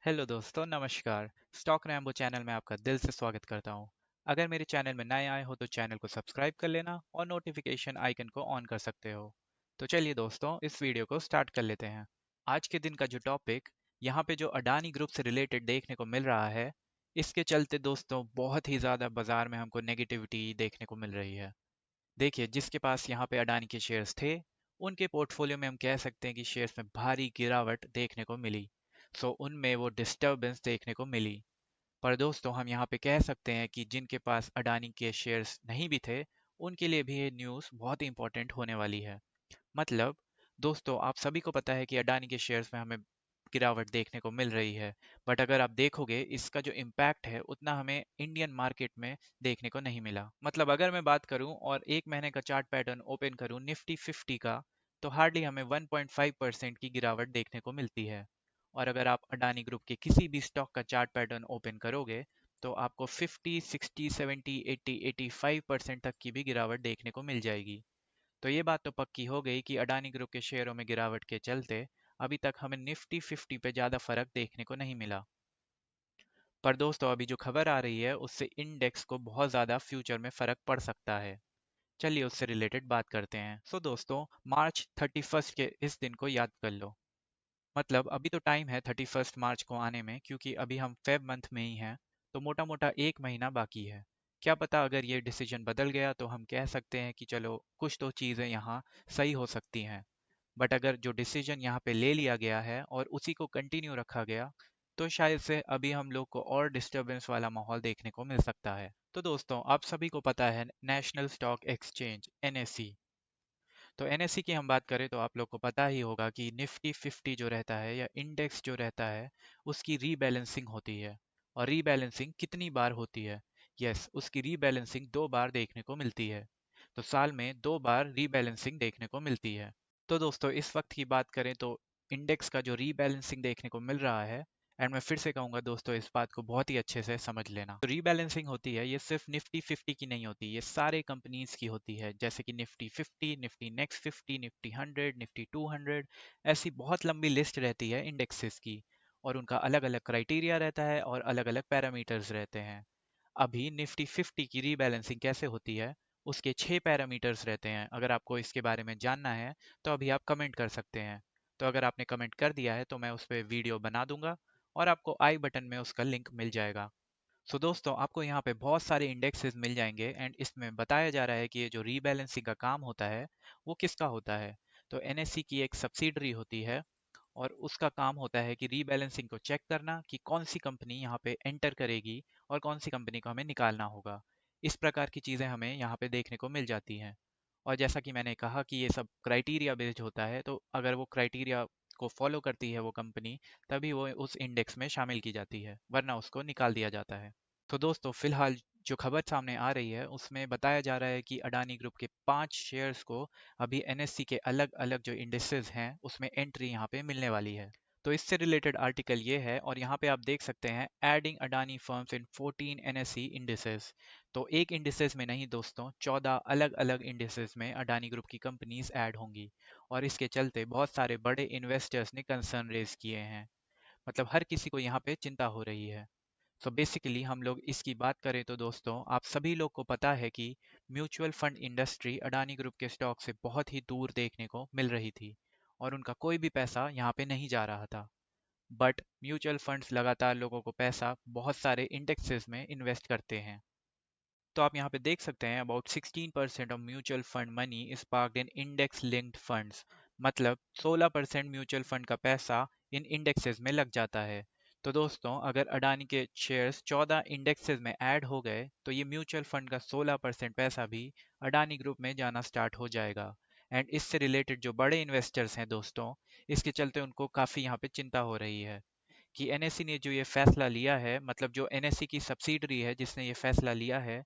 Hello दोस्तों, नमस्कार। Stock Rambo channel में आपका दिल से स्वागत करता हूं। अगर मेरे चैनल में नए आए हो तो चैनल को सब्सक्राइब कर लेना और नोटिफिकेशन आइकन को ऑन कर सकते हो। तो चलिए दोस्तों, इस वीडियो को स्टार्ट कर लेते हैं। आज के दिन का जो टॉपिक यहाँ पे जो अडानी ग्रुप से रिलेटेड देखने को मिल रहा है, इसके चलते दोस्तों बहुत ही ज़्यादा बाजार में हमको नेगेटिविटी देखने को मिल रही है। देखिए, जिसके पास यहाँ पे अडानी के शेयर्स थे, उनके पोर्टफोलियो में हम कह सकते हैं कि शेयर्स में भारी गिरावट देखने को मिली। उनमें वो डिस्टरबेंस देखने को मिली। पर दोस्तों, हम यहाँ पे कह सकते हैं कि जिनके पास अडानी के शेयर्स नहीं भी थे, उनके लिए भी ये न्यूज़ बहुत ही इंपॉर्टेंट होने वाली है। मतलब दोस्तों, आप सभी को पता है कि अडानी के शेयर्स में हमें गिरावट देखने को मिल रही है। बट अगर आप देखोगे, इसका जो इम्पैक्ट है उतना हमें इंडियन मार्केट में देखने को नहीं मिला। मतलब अगर मैं बात करूं और एक महीने का चार्ट पैटर्न ओपन करूं निफ्टी 50 का, तो हार्डली हमें 1.5% की गिरावट देखने को मिलती है। और अगर आप अडानी ग्रुप के किसी भी स्टॉक का चार्ट पैटर्न ओपन करोगे, तो आपको 50, 60, 70, 80, 85% तक की भी गिरावट देखने को मिल जाएगी। तो ये बात तो पक्की हो गई कि अडानी ग्रुप के शेयरों में गिरावट के चलते अभी तक हमें निफ्टी 50 पे ज़्यादा फर्क देखने को नहीं मिला। पर दोस्तों, अभी जो खबर आ रही है उससे इंडेक्स को बहुत ज़्यादा फ्यूचर में फर्क पड़ सकता है। चलिए उससे रिलेटेड बात करते हैं। दोस्तों, मार्च 31 के इस दिन को याद कर लो। मतलब अभी तो टाइम है 31 मार्च को आने में, क्योंकि अभी हम फेब मंथ में ही हैं। तो मोटा मोटा एक महीना बाकी है। क्या पता अगर ये डिसीजन बदल गया तो हम कह सकते हैं कि चलो कुछ तो चीज़ें यहाँ सही हो सकती हैं। बट अगर जो डिसीजन यहाँ पे ले लिया गया है और उसी को कंटिन्यू रखा गया, तो शायद से अभी हम लोग को और डिस्टरबेंस वाला माहौल देखने को मिल सकता है। तो दोस्तों, आप सभी को पता है नेशनल स्टॉक एक्सचेंज एनएसई। तो एनएसई की हम बात करें तो आप लोग को पता ही होगा कि निफ्टी 50 जो रहता है या इंडेक्स जो रहता है, उसकी रीबैलेंसिंग होती है। और रीबैलेंसिंग कितनी बार होती है? यस, उसकी रीबैलेंसिंग 2 बार देखने को मिलती है। तो साल में 2 बार रीबैलेंसिंग देखने को मिलती है। तो दोस्तों, इस वक्त की बात करें तो इंडेक्स का जो रीबैलेंसिंग देखने को मिल रहा है, एंड मैं फिर से कहूंगा दोस्तों, इस बात को बहुत ही अच्छे से समझ लेना। तो रीबैलेंसिंग होती है, ये सिर्फ निफ्टी 50 की नहीं होती, ये सारे कंपनीज की होती है। जैसे कि Nifty 50, Nifty next 50, Nifty 100, Nifty 200, ऐसी बहुत लंबी लिस्ट रहती है इंडेक्सेस की। और उनका अलग अलग क्राइटेरिया रहता है और अलग अलग पैरामीटर्स रहते हैं। अभी निफ्टी 50 की रीबैलेंसिंग कैसे होती है, उसके 6 पैरामीटर्स रहते हैं। अगर आपको इसके बारे में जानना है तो अभी आप कमेंट कर सकते हैं। तो अगर आपने कमेंट कर दिया है तो मैं उस पर वीडियो बना दूंगा और आपको आई बटन में उसका लिंक मिल जाएगा। दोस्तों, आपको यहाँ पे बहुत सारे इंडेक्सेस मिल जाएंगे एंड इसमें बताया जा रहा है कि ये जो रीबैलेंसिंग का काम होता है वो किसका होता है। तो एनएससी की एक सब्सिडरी होती है और उसका काम होता है कि रीबैलेंसिंग को चेक करना कि कौन सी कंपनी यहाँ पे एंटर करेगी और कौन सी कंपनी को हमें निकालना होगा। इस प्रकार की चीज़ें हमें यहाँ पे देखने को मिल जाती हैं। और जैसा कि मैंने कहा कि ये सब क्राइटेरिया बेस्ड होता है, तो अगर वो क्राइटेरिया को फॉलो करती है वो कंपनी, तभी वो उस इंडेक्स में शामिल की जाती है, वरना उसको निकाल दिया जाता है। तो दोस्तों, फिलहाल जो खबर सामने आ रही है उसमें बताया जा रहा है कि अडानी ग्रुप के 5 शेयर्स को अभी एनएससी के अलग अलग जो इंडिसेस हैं उसमें एंट्री यहाँ पे मिलने वाली है। तो इससे रिलेटेड आर्टिकल ये है और यहाँ पे आप देख सकते हैं एडिंग अडानी फर्म्स इन 14 एनएसई इंडिसेस। तो एक इंडिसेस में नहीं दोस्तों, 14 अलग अलग इंडिसेस में अडानी ग्रुप की कंपनीज ऐड होंगी। और इसके चलते बहुत सारे बड़े इन्वेस्टर्स ने कंसर्न रेज किए हैं। मतलब हर किसी को यहाँ पे चिंता हो रही है। बेसिकली हम लोग इसकी बात करें तो दोस्तों, आप सभी लोग को पता है कि mutual fund industry Adani group के स्टॉक से बहुत ही दूर देखने को मिल रही थी और उनका कोई भी पैसा यहाँ पे नहीं जा रहा था। बट म्यूचुअल फंड्स लगातार लोगों को पैसा बहुत सारे इंडेक्सेस में इन्वेस्ट करते हैं। तो आप यहाँ पे देख सकते हैं about 16% of mutual fund money is parked in index linked funds. मतलब 16% म्यूचुअल फंड का पैसा इन इंडेक्सेस में लग जाता है। तो दोस्तों, अगर अडानी के शेयर्स 14 इंडेक्सेस में ऐड हो गए तो ये म्यूचुअल फंड का 16% पैसा भी अडानी ग्रुप में जाना स्टार्ट हो जाएगा। एंड इससे रिलेटेड जो बड़े इन्वेस्टर्स हैं दोस्तों, इसके चलते उनको काफ़ी यहाँ पे चिंता हो रही है कि एनएससी ने जो ये फैसला लिया है, मतलब जो एनएससी की सब्सिडरी है जिसने ये फैसला लिया है,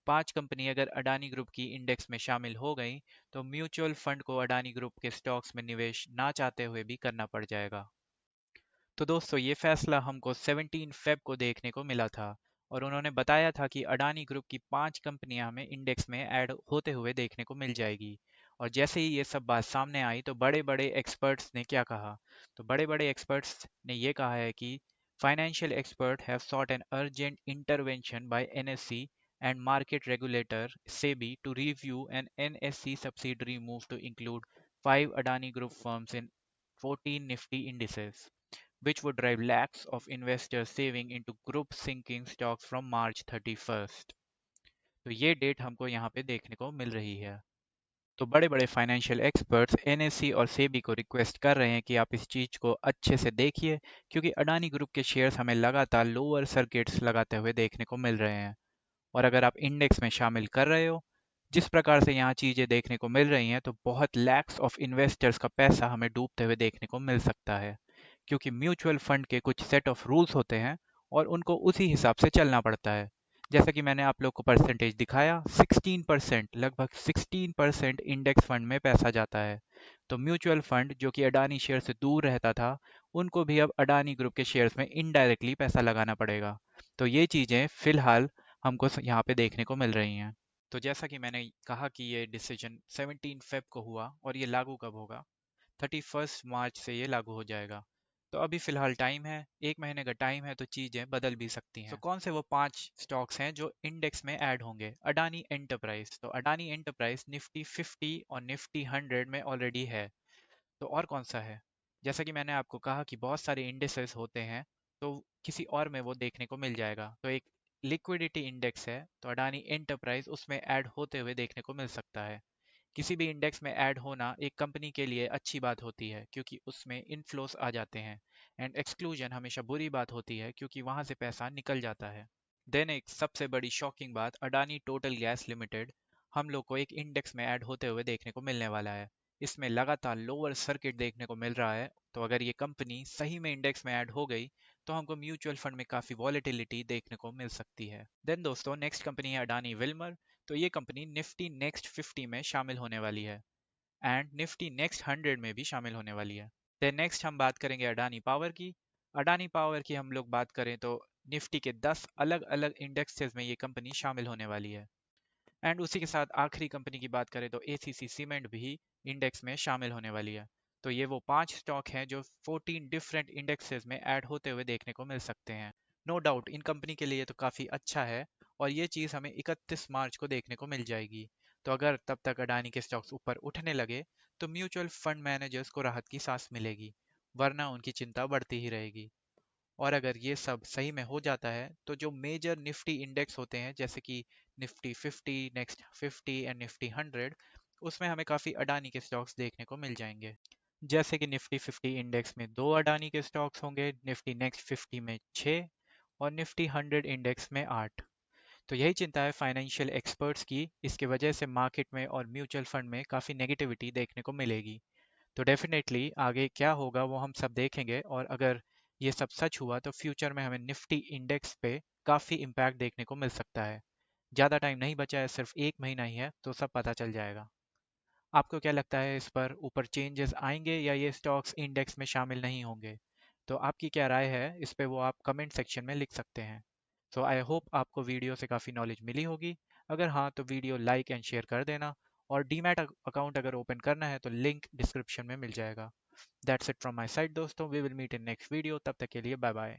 5 कंपनी अगर अडानी ग्रुप की इंडेक्स में शामिल हो गई तो म्यूचुअल फंड को अडानी ग्रुप के स्टॉक्स में निवेश ना चाहते हुए भी करना पड़ जाएगा। तो दोस्तों, ये फैसला हमको 17 फेब को देखने को मिला था और उन्होंने बताया था कि अडानी ग्रुप की 5 कंपनियां हमें इंडेक्स में ऐड होते हुए देखने को मिल जाएगी। और जैसे ही ये सब बात सामने आई तो बड़े बड़े एक्सपर्ट्स ने क्या कहा? तो बड़े बड़े एक्सपर्ट्स ने ये कहा है कि Financial experts have sought an urgent intervention by NSE and market regulator SEBI to review an NSE subsidiary move to include 5 Adani Group firms in 14 Nifty indices, which would drive lakhs of investors saving into group sinking stocks from March 31st. तो ये date हमको यहाँ पे देखने को मिल रही है। तो बड़े बड़े फाइनेंशियल एक्सपर्ट्स एनएससी और सेबी को रिक्वेस्ट कर रहे हैं कि आप इस चीज़ को अच्छे से देखिए, क्योंकि अडानी ग्रुप के शेयर्स हमें लगातार लोअर सर्किट्स लगाते हुए देखने को मिल रहे हैं। और अगर आप इंडेक्स में शामिल कर रहे हो, जिस प्रकार से यहाँ चीज़ें देखने को मिल रही हैं, तो बहुत लैक्स ऑफ इन्वेस्टर्स का पैसा हमें डूबते हुए देखने को मिल सकता है, क्योंकि म्यूचुअल फंड के कुछ सेट ऑफ रूल्स होते हैं और उनको उसी हिसाब से चलना पड़ता है। जैसा कि मैंने आप लोग को परसेंटेज दिखाया, 16%, लगभग 16% इंडेक्स फंड में पैसा जाता है। तो म्यूचुअल फंड जो कि अडानी शेयर से दूर रहता था, उनको भी अब अडानी ग्रुप के शेयर्स में इनडायरेक्टली पैसा लगाना पड़ेगा। तो ये चीज़ें फिलहाल हमको यहाँ पे देखने को मिल रही हैं। तो जैसा कि मैंने कहा कि ये डिसीजन 17 फेब को हुआ और ये लागू कब होगा? 31 मार्च से ये लागू हो जाएगा। तो अभी फिलहाल टाइम है, 1 महीने का टाइम है, तो चीजें बदल भी सकती हैं। तो कौन से वो 5 स्टॉक्स हैं जो इंडेक्स में ऐड होंगे? अडानी एंटरप्राइज। तो अडानी एंटरप्राइज निफ्टी 50 और निफ्टी 100 में ऑलरेडी है। तो और कौन सा है? जैसा कि मैंने आपको कहा कि बहुत सारे इंडेक्सेस होते हैं, तो किसी और में वो देखने को मिल जाएगा। तो एक लिक्विडिटी इंडेक्स है, तो अडानी एंटरप्राइज उसमें ऐड होते हुए देखने को मिल सकता है। किसी भी इंडेक्स में ऐड होना एक कंपनी के लिए अच्छी बात होती है, क्योंकि उसमें इनफ्लोस आ जाते हैं, एंड एक्सक्लूजन हमेशा बुरी बात होती है, क्योंकि वहां से पैसा निकल जाता है। देन एक सबसे बड़ी शॉकिंग बात, अडानी टोटल गैस लिमिटेड हम लोग को एक इंडेक्स में ऐड होते हुए देखने को मिलने वाला है। इसमें लगातार लोअर सर्किट देखने को मिल रहा है। तो अगर ये कंपनी सही में इंडेक्स में ऐड हो गई, तो हमको म्यूचुअल फंड में काफ़ी वॉलेटिलिटी देखने को मिल सकती है। देन दोस्तों, नेक्स्ट कंपनी है अडानी विल्मर। तो ये कंपनी निफ्टी नेक्स्ट 50 में शामिल होने वाली है एंड निफ्टी नेक्स्ट 100 में भी शामिल होने वाली है। देन नेक्स्ट हम बात करेंगे अडानी पावर की। अडानी पावर की हम लोग बात करें तो निफ्टी के 10 अलग अलग इंडेक्सेस में ये कंपनी शामिल होने वाली है। एंड उसी के साथ आखिरी कंपनी की बात करें तो एसीसी सीमेंट भी इंडेक्स में शामिल होने वाली है। तो ये वो 5 स्टॉक हैं जो 14 डिफरेंट इंडेक्सेस में ऐड होते हुए देखने को मिल सकते हैं। नो डाउट इन कंपनी के लिए तो काफ़ी अच्छा है, और ये चीज़ हमें 31 मार्च को देखने को मिल जाएगी। तो अगर तब तक अडानी के स्टॉक्स ऊपर उठने लगे, तो म्यूचुअल फंड मैनेजर्स को राहत की सांस मिलेगी, वरना उनकी चिंता बढ़ती ही रहेगी। और अगर ये सब सही में हो जाता है, तो जो मेजर निफ्टी इंडेक्स होते हैं, जैसे कि निफ्टी 50, नेक्स्ट 50 एंड निफ्टी 100, उसमें हमें काफ़ी अडानी के स्टॉक्स देखने को मिल जाएंगे। जैसे कि निफ्टी 50 इंडेक्स में 2 अडानी के स्टॉक्स होंगे, निफ्टी नेक्स्ट 50 में 6 और निफ्टी 100 इंडेक्स में 8। तो यही चिंता है फाइनेंशियल एक्सपर्ट्स की, इसकी वजह से मार्केट में और म्यूचुअल फंड में काफ़ी नेगेटिविटी देखने को मिलेगी। तो डेफिनेटली आगे क्या होगा वो हम सब देखेंगे, और अगर ये सब सच हुआ तो फ्यूचर में हमें निफ्टी इंडेक्स पे काफ़ी इम्पैक्ट देखने को मिल सकता है। ज़्यादा टाइम नहीं बचा है, सिर्फ 1 महीना ही है, तो सब पता चल जाएगा। आपको क्या लगता है, इस पर ऊपर चेंजेस आएंगे या ये स्टॉक्स इंडेक्स में शामिल नहीं होंगे? तो आपकी क्या राय है इस पे, वो आप कमेंट सेक्शन में लिख सकते हैं। सो आई होप आपको वीडियो से काफ़ी नॉलेज मिली होगी। अगर हाँ, तो वीडियो लाइक एंड शेयर कर देना, और डीमैट अकाउंट अगर ओपन करना है तो लिंक डिस्क्रिप्शन में मिल जाएगा। That's it from my side दोस्तों, we will meet in next video, तब तक के लिए बाय बाय।